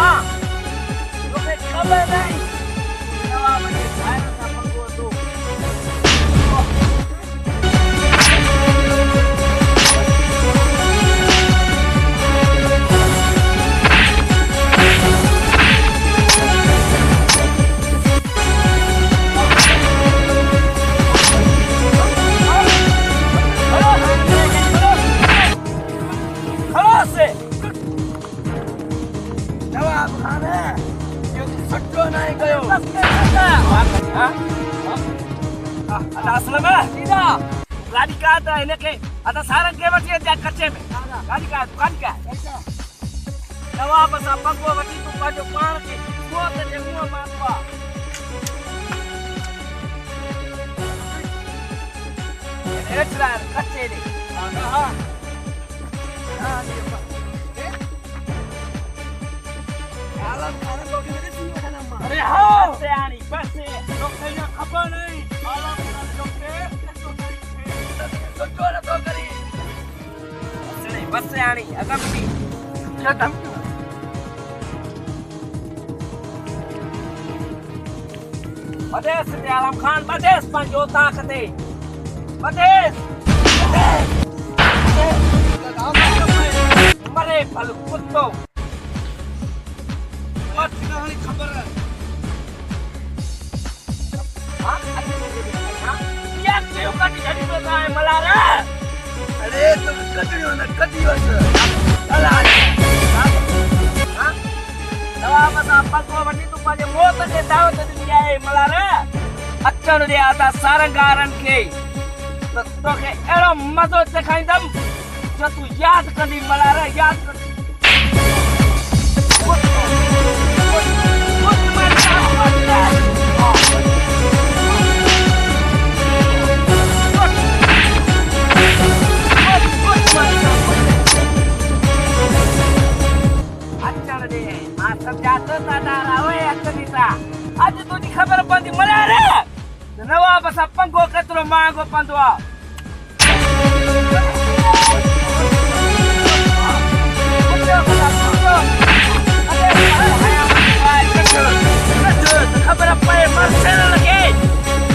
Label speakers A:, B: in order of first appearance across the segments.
A: हाँ तुम्हें खबर नहीं नवाब ने खाया था पंगो तो गाड़ी का आता है इनके आता सारंग के बच्चे जा कच्चे में गाड़ी का दुकान का नवाब सा पंगो वठी तू पाजो पाण के वो ते मुंह मारवा एचला कच्चे ने हां अरे हाँ से आनी बस से लोग कहीं खबर नहीं आलम लोग के तो ना तो करी बस से आनी अगम की क्या धमकी बदेस ते आलम खान बदेस पंजो ताकते बदेस मरे फल कुत्तो और कितनी खबर है हां क्या क्यों काटी घड़ी में है मलारा अरे तुम कटियो ना कटियो चला हां नवाब साहब पंगो वठी तू पाजे मौत के दावत दी है मलारा अचण दे आता सारंगारन के तो के एड़ो मजो दिखाइंदम जो तू याद कंदी मलारा याद कर आज तुझी खबर पड़ी मला रे नवाब सा पंगो केतरो मांगो पंदो खबर पए मरसे लगे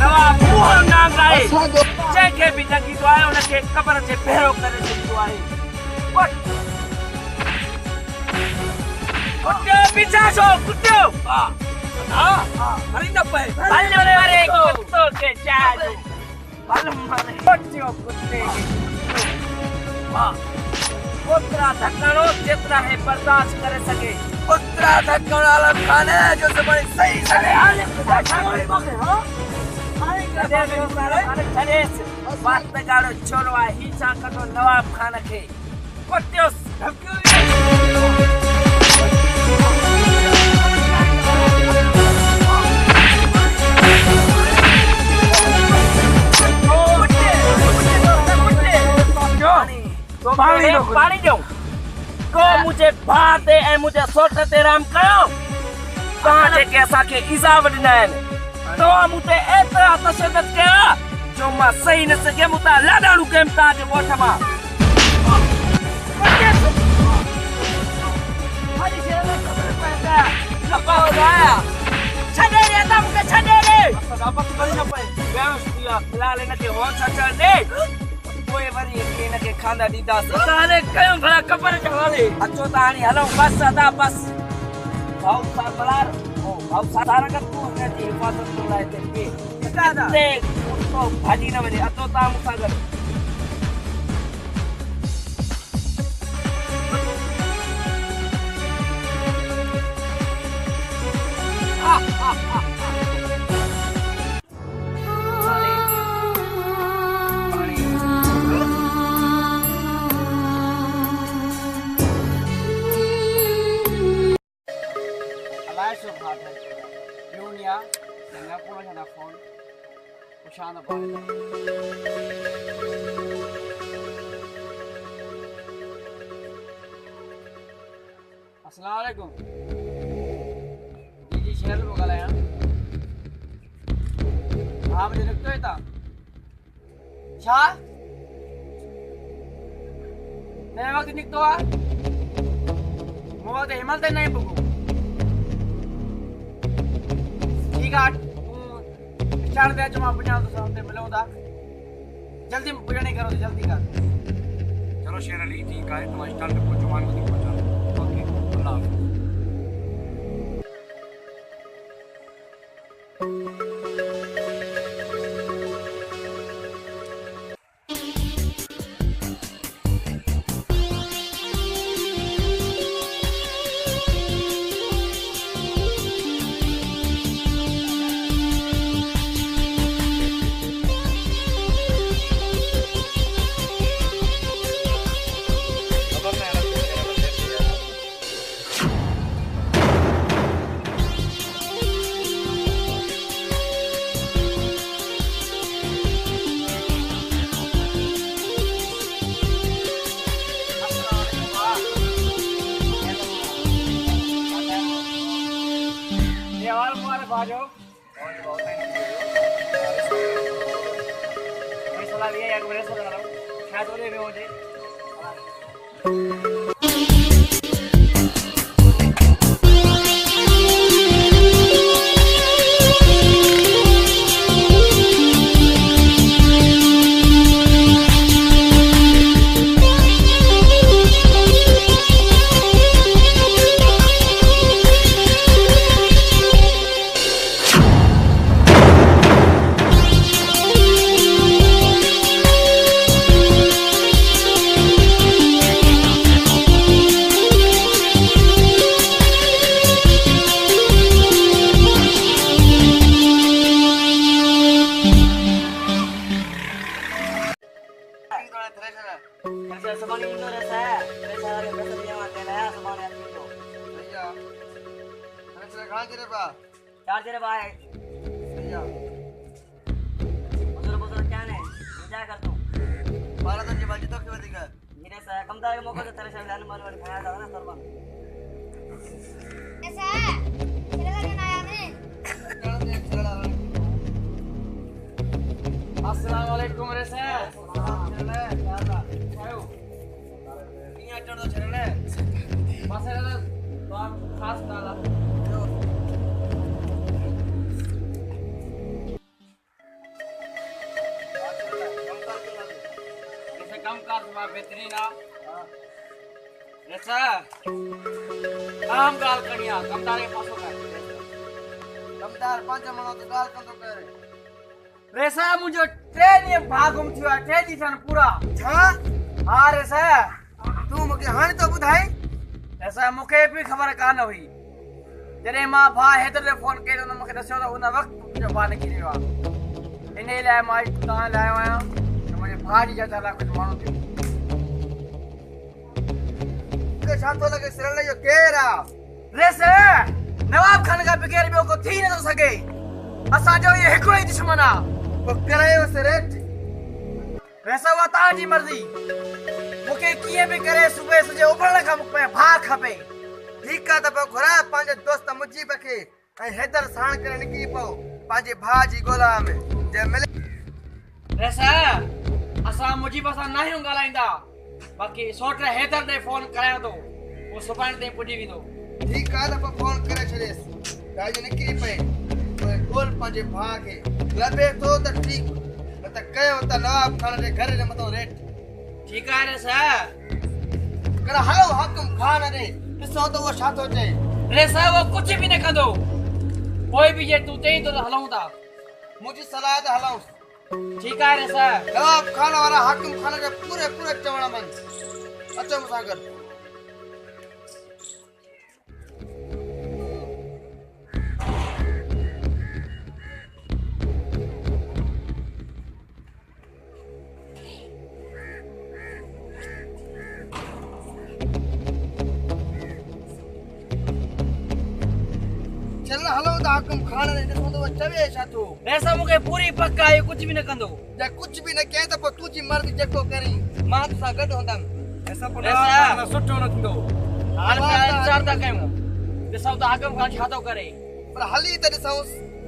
A: नवाब मोहन नाम राए जेके भी जगी तो आयो उनके खबर से भेरो करे छो आहे कुत्ते पीछा छो कुत्ते हां हरी न पे बाले वाले कुत्तो के चाजो बाल मारे कुत्ते हां उतरा धक्कानो जितना है बर्दाश्त कर सके उतरा धक्कन आलम खान है जो तुम्हारी सही सके बात पे गाड़ो छोड़वा ही चाकतो नवाब खान के कुत्ते पानी दो को मुझे बात है मुझे सोच ते राम कयो कहां जे कैसा के इजावत न तो मुझे एतरा तशद्दुद कया जो मां सही न सके मुता लाडाणू केम ताज बोठमा हरी से खबर पड़ा लपा हो गया छडे रे तुम के छडे रे वापस कर न पे बेहोश दिया फिलहाल न के होश चल दे कोई वरी के न के खांदा दीदा से तारे कयो भला खबर चवाले अचो ताणी हलो बस अदा बस भाऊ सा बलार ओ भाऊ साधारण का तू ने दी हिफाजत तो लाए ते दादा देख तो भाजी न वजे अचो ता मुसागर शान बाय अस्सलाम वालेकुम जी शहर में गला है हां मुझे लगता है था छा मैं वक्त निकतो आ मोते हिम्मत नहीं बगो ठीकु आहे स्टार्ट ते अचो मां पुॼां थो हुते मिलूं था जल्दी पुॼण जी करो जल्दी कर
B: चलो शेर अली ठीक है तुम स्टार्ट पे पहुंचो मान को पहुंचा ओके अल्लाह हाफिज़
A: बाजो मैं सलाह दिया यार मेरे साथ लगा शायद वो भी हो जाए चार्जर बाय भैया बुजुर्ग क्या ने मजा कर तू बाला तो जी बाजी तो क्यों दिखा मेरे से कम दार के मौके तो तेरे से लाने वाले खाया था ना सरबन
C: ऐसा चलेगा क्या नया में
A: अस्सलाम वालेकुम रे से चले दादा आयो किया चढ़ दो चले बस है तो आप खास दादा कम कर तुम्हारा बेहतरीन आ ऐसा काम गाल कनिया कमदार के पासो कर कमदार पांच मनो तो गाल कंदो करे रेसा मुझे ट्रेन ये भागम थियो ट्रेन जी सन पूरा छा हां रेसा तू मके हाने तो बुधाई ऐसा मुके भी खबर कान हुई जरे मां भा हैदर ने फोन के तो मके दसयो तो उन वक्त जो बाने की रिवा इने लाए मां ता लायो आया मुझे भाजी जाता ला कुछ मानो थे के शांतो लगे सिरल यो केरा रेसे नवाब खान का बिगैर में को थी न तो सके असा जो ये हिकड़ो ही दुश्मन आ वो करे उस रेट वैसा हुआ ताजी मर्जी मुके किए भी करे सुबह सुजे उबड़ने का मुक पे भाग खपे ठीक का तो घोरा पांच दोस्त मुजी बखे ए हैदर साण करे निकली पो पांजे भाजी गोला में जे मिले रेसा असा मुजी बसा नहीं गालाइंदा बाकी सोट हैदर ने फोन कराया तो वो सुबान ते पुजी विदो ठीक का तो फोन करे छलेस राज निकली पे गोल पांजे भागे लबे तो ठीक त कयो त नवाब खान जे घर जे मतो रेट ठीक है रे सा कर हलो हुकुम खान रे ॾिसो तो वो छा थो चए रे सा वो कुछ भी न कंदो कोई भी जे तू चई तो हलऊं था मुझी सलाह त हलऊं ठीक है रे सा नवाब खान वाला हाकिम खान जे पूरे पूरे चवणा मन अचो मुसागर हाकिम खान ने ॾिसो तो चवे छा थो ऐसा मुके पूरी पक्का है कुछ भी न कंदो जे कुछ भी न कहे त पो तू जी मर्जी जेको करी मां सा गड होंदम ऐसा पोला सुठो न थींदो हाल इंतजार ता कयूं ॾिसो त हाकिम खान छा थो करे पर हली त ॾिसो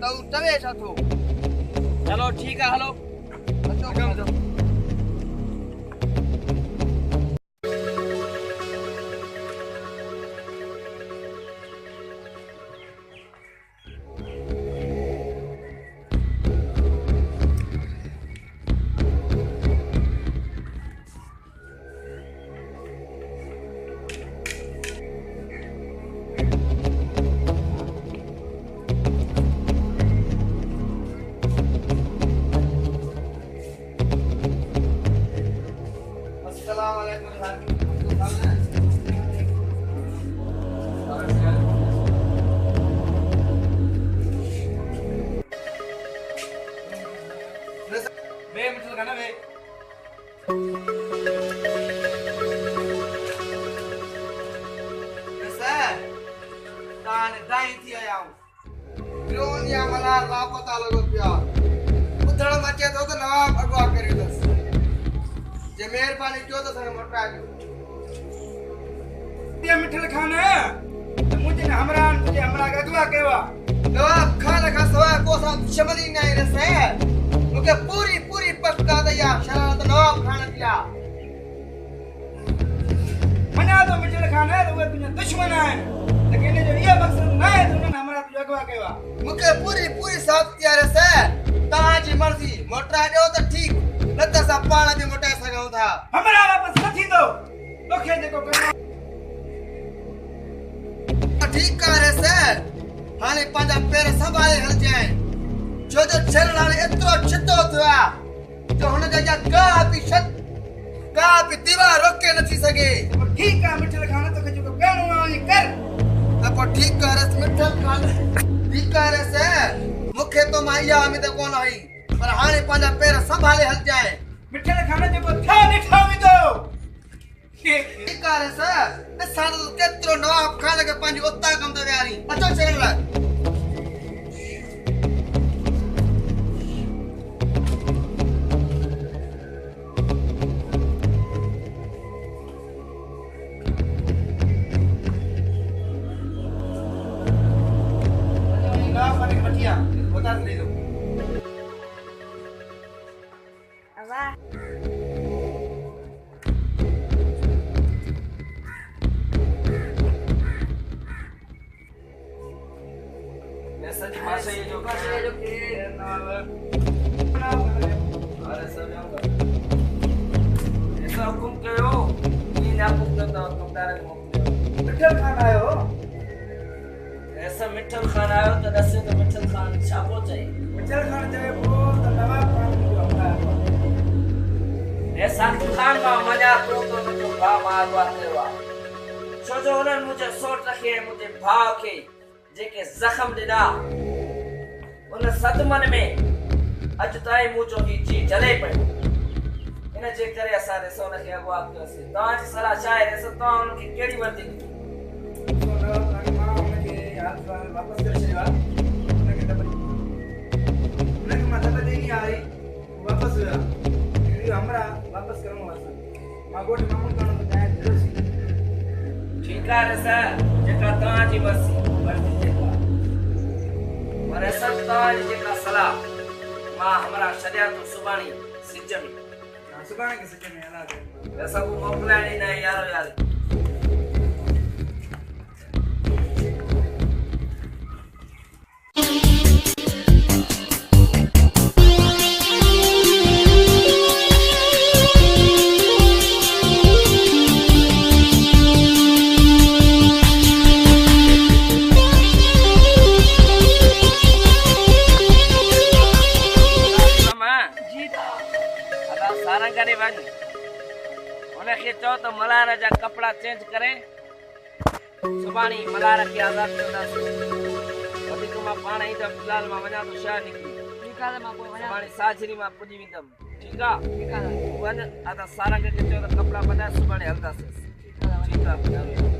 A: त चवे छा थो चलो ठीक है हलो अचो
D: माने दाई थी आया हूं रोन या मलार लापता लगो पिया उधड़ मचे तो नवाब अगवा करे दस जे मेहरबानी क्यों तो संग मोटा जो
B: ये मिठल खान है मुझे हमरान तुझे हमरा अगवा केवा
D: नवाब खान का सवा को सा शमली नहीं रसे मुके पूरी पूरी पक्का दया शरारत नवाब खान पिया
B: मना तो मिठल खान है वो तुझे दुश्मन है लेकिन जो ये मकसद ना है तुमने हमरा तुझे अगवा केवा
D: मुके पूरी पूरी साथ तैयार से ताजी मर्जी मोटा जो तो ठीक न त सा पाण भी मोटा सगाऊ था
B: हमरा वापस नहीं दो तोखे जेको करना
D: ठीक करे से हाने पंजा पैर संभाले हल जाए जो जो चलनाले एतरो छितो थया जो हुन जा का भी दीवार रोके न थी सके
B: ठीक है मिठल खान तोखे जेको कहणो आहे कर
D: अब ठीक करे मिठल खान ठीक करे से मुखे तो माइया में तो कोन हई पर हाने पंजा पैर संभाले हल जाए
B: मिठल खान जेको था दिखावी दो
D: ठीक करे से साल केतरो नवाब खान के पंज उता कम तो यारी अचो चलला
B: बता दे दो
C: अबा
A: सच भाषा ये जो के अरे सब जाऊंगा ऐसा हुकुम करो ये ना हुकुम करता तुम डायरेक्ट
B: मिठल खान आयो
A: ऐसा मिठल खान आयो तो दसे तो मिठल खान छापो चाहिए
B: मिठल खान जब वो तो नवाब खान जो हमरा
A: ऐसा खान का मजा तो मुझे भा मारवा देवा छो जो उन्हनि मुझे सोट रखे मुझे भाव के जेके जख्म दिना उन सदमन में अज ताईं मुझो ही जी जले पयो इन जे करे असां ॾिसो उनखे अॻुवाट कयोसीं तव्हांजी सलाह छा आहे ॾिसो तव्हां उनखे कहिड़ी वर्दी
B: तो नवाब खान मां उनखे याद वापस करे छॾियो आहे उनखे मां दॿ ॾिनी आहे वापस विया अहिड़ी हमरा वापस करणो आहे मां ॻोठ मामूल करणो थो चाहियां ॾियोसीं
A: ठीकु आहे ॾिस जेका तव्हांजी वर्दी जेका पर असां तव्हांजी जेका सलाह मां हमरा छॾिया थो सुभाणे सिज में
B: सुभाणे के सिज में हला दे
A: असां को मोकिलाइणी न यारो यार सारंगरी वन उनखे चओ त मल्हार जा कपड़ा चेंज करे सुभाणे मल्हार खे आज़ाद कंदासीं वधीक मां पाण ई त फ़िलहाल मां वञा थो शहर निकिरी
C: ठीक आहे मां पोइ वञा
A: सुभाणे साझरी मां पुॼी वेंदमि ठीकु आहे
C: ठीक आहे
A: वञ अदा सारंग खे चओ त कपड़ा बधाए सुभाणे हलंदासीं
C: ठीक आहे
A: ठीकु आहे